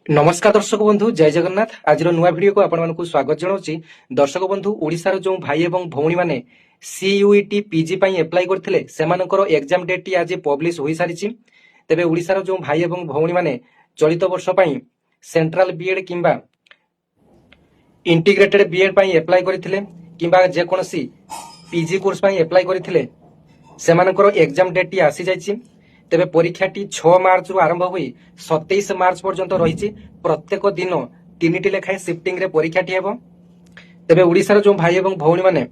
नमस्कार दर्शक बंधु जय जगन्नाथ आज नुआ भिडियो को आपण मानक स्वागत जनाऊँगी। दर्शक बंधु ओडिशार जो भाई एवं भौणी माने सीयूईटी पीजी पई एप्लाई करथिले सेमानकर एग्जाम डेट टी आज पब्लिश होई सारिछि। तेबे ओडिशार जो भाई एवं भौणी माने चलित वर्ष पई सेंट्रल बीएड किंबा इंटीग्रेटेड बीएड पई एप्लाई करथिले किंबा जे कोनसी पीजी कोर्स पई एप्लाई करथिले सेमानकर एग्जाम डेट टी आसी जाइछि। तेबे परीक्षाटी 6 मार्च रु आरंभ हुई 27 मार्च पर्यंत रही। प्रत्येक दिन 3टी लेखाएं शिफ्टिंग रे परीक्षाटी हेबो। तेबे ओडिशार जो भाई एवं भौणी माने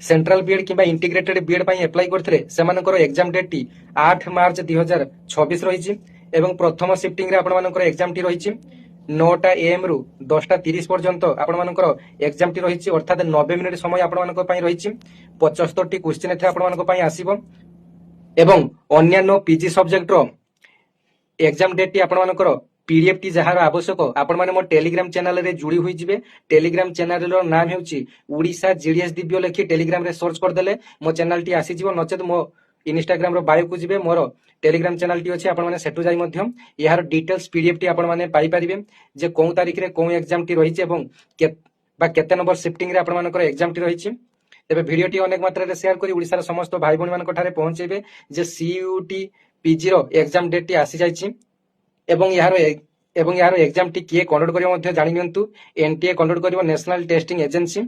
सेंट्रल बीएड किंबा इंटीग्रेटेड बीएड पई एप्लाई करथिले सेमानकर एग्जाम डेट टी 8 मार्च 2026 रही। एवं प्रथम शिफ्टिंग रे आपण मानकर एग्जाम टी रही 9टा AM रु 10टा 30 पर्यंत आपण मानकर एग्जाम टी रही। अर्थात 90 मिनिट समय आपण मानकर पई रही। 75टी क्वेश्चन एथे आपण मानकर पई आसीबो एवं अन्यान्य पीजी सब्जेक्ट रो एग्जाम डेट टी आपण मानकर पीडीएफ टी जहार आवश्यक आपण माने मो टेलीग्राम चैनल रे जुड़ी हुई जिवे। टेलीग्राम चैनल रो नाम हेउची उड़ीसा जीडीएस दिव्य लेखि टेलीग्राम रे सर्च कर देले मो चैनल टी आसी जिवो। नचेत मो इंस्टाग्राम रो बायो को जिवे मोर टेलीग्राम चैनल टी अछि। आपण माने सेटु जाई मध्यम यार डिटेल्स पीडीएफ टी आपण माने पाई परिबे जे कोन तारिख रे कोन एग्जाम टी रहिছে एवं केते नंबर शिफ्टिंग रे आपण मानकर एग्जाम टी रहिছে। तेबे भिडियो टी अनेक मात्रा रे शेयर करी ओडिसा समस्त भाई भौणी मानक ठारे पहुंचेबे जे सीयूटी पीजी रो एग्जाम डेट टी आसी जाइछि एवं यार एग्जाम टी किए कंडक्ट करियो मध्ये जानि नियंतु। एनटीए कंडक्ट करियो नेशनल टेस्टिंग एजेंसी।